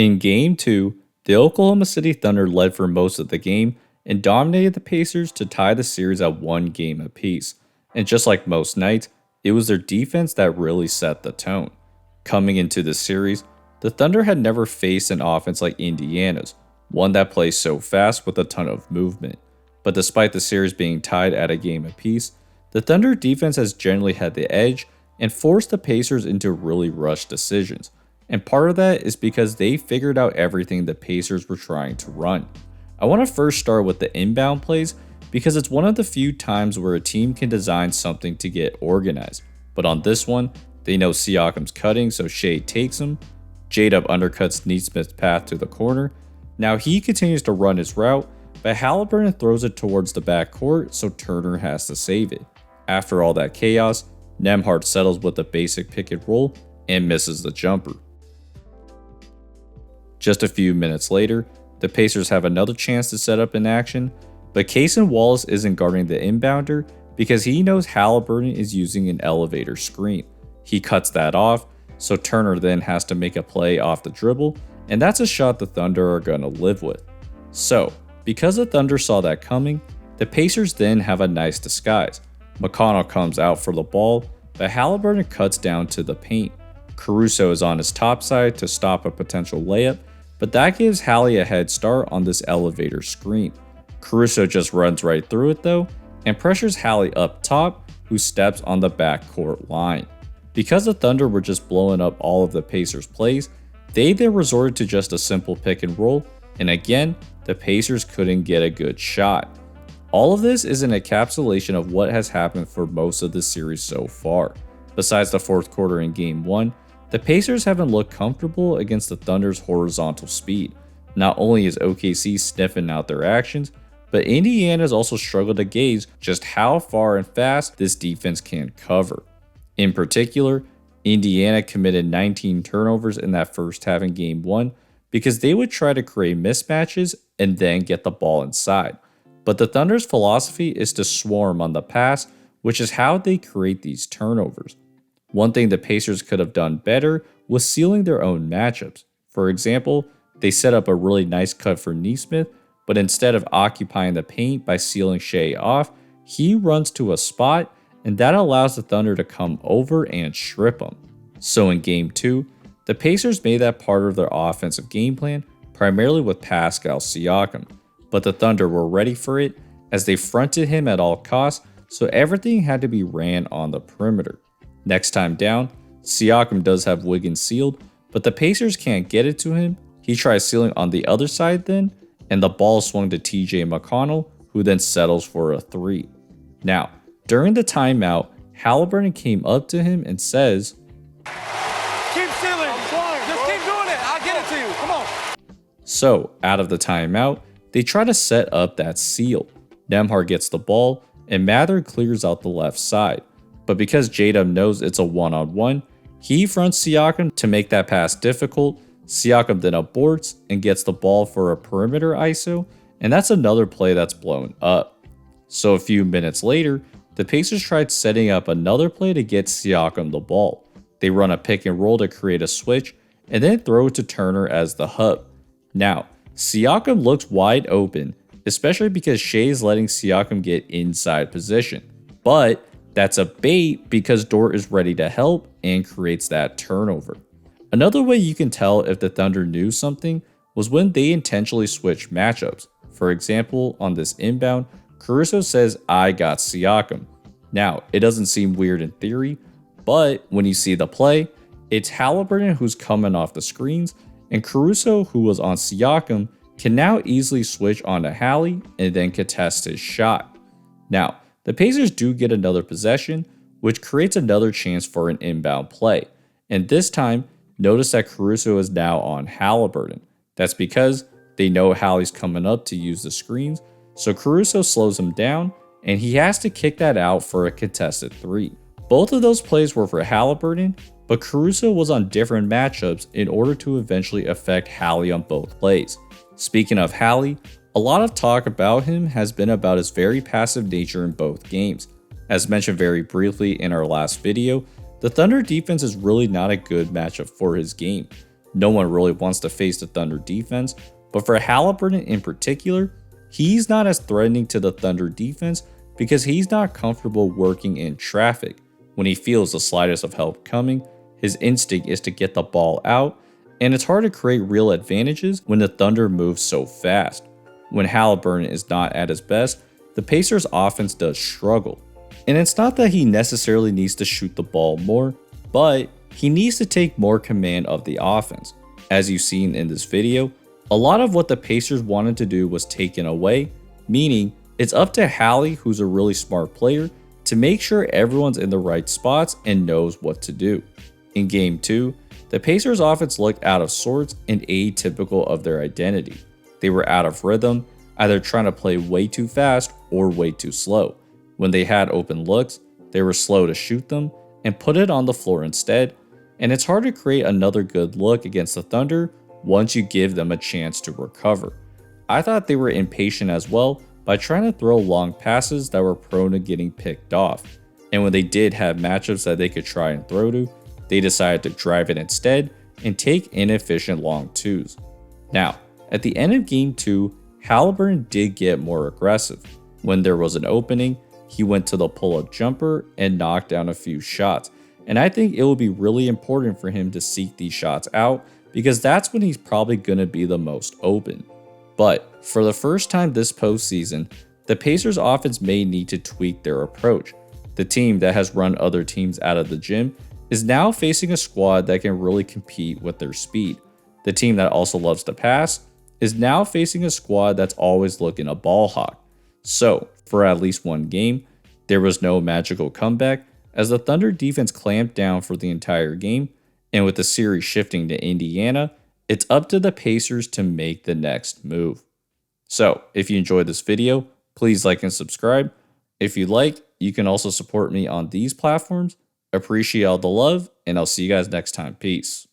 In Game 2, the Oklahoma City Thunder led for most of the game and dominated the Pacers to tie the series at 1 game apiece. And just like most nights, it was their defense that really set the tone. Coming into the series, the Thunder had never faced an offense like Indiana's, one that plays so fast with a ton of movement. But despite the series being tied at a game apiece, the Thunder defense has generally had the edge and forced the Pacers into really rushed decisions. And part of that is because they figured out everything the Pacers were trying to run. I want to first start with the inbound plays because it's one of the few times where a team can design something to get organized. But on this one, they know Siakam's cutting, so Shea takes him. J-Dub undercuts Neesmith's path to the corner. Now he continues to run his route, but Halliburton throws it towards the backcourt, so Turner has to save it. After all that chaos, Nembhard settles with a basic pick and roll and misses the jumper. Just a few minutes later, the Pacers have another chance to set up an action, but Cason Wallace isn't guarding the inbounder because he knows Halliburton is using an elevator screen. He cuts that off, so Turner then has to make a play off the dribble, and that's a shot the Thunder are going to live with. So, because the Thunder saw that coming, the Pacers then have a nice disguise. McConnell comes out for the ball, but Halliburton cuts down to the paint. Caruso is on his top side to stop a potential layup, but that gives Hallie a head start on this elevator screen. Caruso just runs right through it though, and pressures Hallie up top, who steps on the backcourt line. Because the Thunder were just blowing up all of the Pacers' plays, they then resorted to just a simple pick and roll, and again, the Pacers couldn't get a good shot. All of this is an encapsulation of what has happened for most of the series so far. Besides the fourth quarter in Game 1, the Pacers haven't looked comfortable against the Thunder's horizontal speed. Not only is OKC sniffing out their actions, but Indiana's also struggled to gauge just how far and fast this defense can cover. In particular, Indiana committed 19 turnovers in that first half in Game 1 because they would try to create mismatches and then get the ball inside. But the Thunder's philosophy is to swarm on the pass, which is how they create these turnovers. One thing the Pacers could have done better was sealing their own matchups. For example, they set up a really nice cut for Neesmith, but instead of occupying the paint by sealing Shea off, he runs to a spot, and that allows the Thunder to come over and strip him. So in Game 2, the Pacers made that part of their offensive game plan, primarily with Pascal Siakam, but the Thunder were ready for it as they fronted him at all costs, so everything had to be ran on the perimeter. Next time down, Siakam does have Wiggins sealed, but the Pacers can't get it to him. He tries sealing on the other side then, and the ball swung to TJ McConnell, who then settles for a 3. Now, during the timeout, Halliburton came up to him and says, "Keep sealing, just keep doing it, I'll get it to you, come on." So, out of the timeout, they try to set up that seal. Nembhard gets the ball, and Mather clears out the left side. But because J-Dub knows it's a one-on-one, he fronts Siakam to make that pass difficult. Siakam then aborts and gets the ball for a perimeter ISO, and that's another play that's blown up. So a few minutes later, the Pacers tried setting up another play to get Siakam the ball. They run a pick and roll to create a switch, and then throw it to Turner as the hub. Now, Siakam looks wide open, especially because Shea's letting Siakam get inside position. But that's a bait because Dort is ready to help and creates that turnover. Another way you can tell if the Thunder knew something was when they intentionally switched matchups. For example, on this inbound, Caruso says, "I got Siakam." Now, it doesn't seem weird in theory, but when you see the play, it's Halliburton who's coming off the screens, and Caruso, who was on Siakam, can now easily switch onto Hallie and then contest his shot. Now, the Pacers do get another possession, which creates another chance for an inbound play. And this time, notice that Caruso is now on Halliburton. That's because they know Hallie's coming up to use the screens, so Caruso slows him down, and he has to kick that out for a contested 3. Both of those plays were for Halliburton, but Caruso was on different matchups in order to eventually affect Hallie on both plays. Speaking of Hallie, a lot of talk about him has been about his very passive nature in both games. As mentioned very briefly in our last video, the Thunder defense is really not a good matchup for his game. No one really wants to face the Thunder defense, but for Halliburton in particular, he's not as threatening to the Thunder defense because he's not comfortable working in traffic. When he feels the slightest of help coming, his instinct is to get the ball out, and it's hard to create real advantages when the Thunder moves so fast. When Halliburton is not at his best, the Pacers' offense does struggle. And it's not that he necessarily needs to shoot the ball more, but he needs to take more command of the offense. As you've seen in this video, a lot of what the Pacers wanted to do was taken away, meaning it's up to Hallie, who's a really smart player, to make sure everyone's in the right spots and knows what to do. In Game 2, the Pacers' offense looked out of sorts and atypical of their identity. They were out of rhythm, either trying to play way too fast or way too slow. When they had open looks, they were slow to shoot them and put it on the floor instead, and it's hard to create another good look against the Thunder once you give them a chance to recover. I thought they were impatient as well by trying to throw long passes that were prone to getting picked off, and when they did have matchups that they could try and throw to, they decided to drive it instead and take inefficient long twos. Now, at the end of Game 2, Halliburton did get more aggressive. When there was an opening, he went to the pull-up jumper and knocked down a few shots, and I think it will be really important for him to seek these shots out because that's when he's probably going to be the most open. But for the first time this postseason, the Pacers offense may need to tweak their approach. The team that has run other teams out of the gym is now facing a squad that can really compete with their speed. The team that also loves to pass is now facing a squad that's always looking a ball hawk. So, for at least one game, there was no magical comeback as the Thunder defense clamped down for the entire game, and with the series shifting to Indiana, it's up to the Pacers to make the next move. So, if you enjoyed this video, please like and subscribe. If you like, you can also support me on these platforms. Appreciate all the love, and I'll see you guys next time. Peace.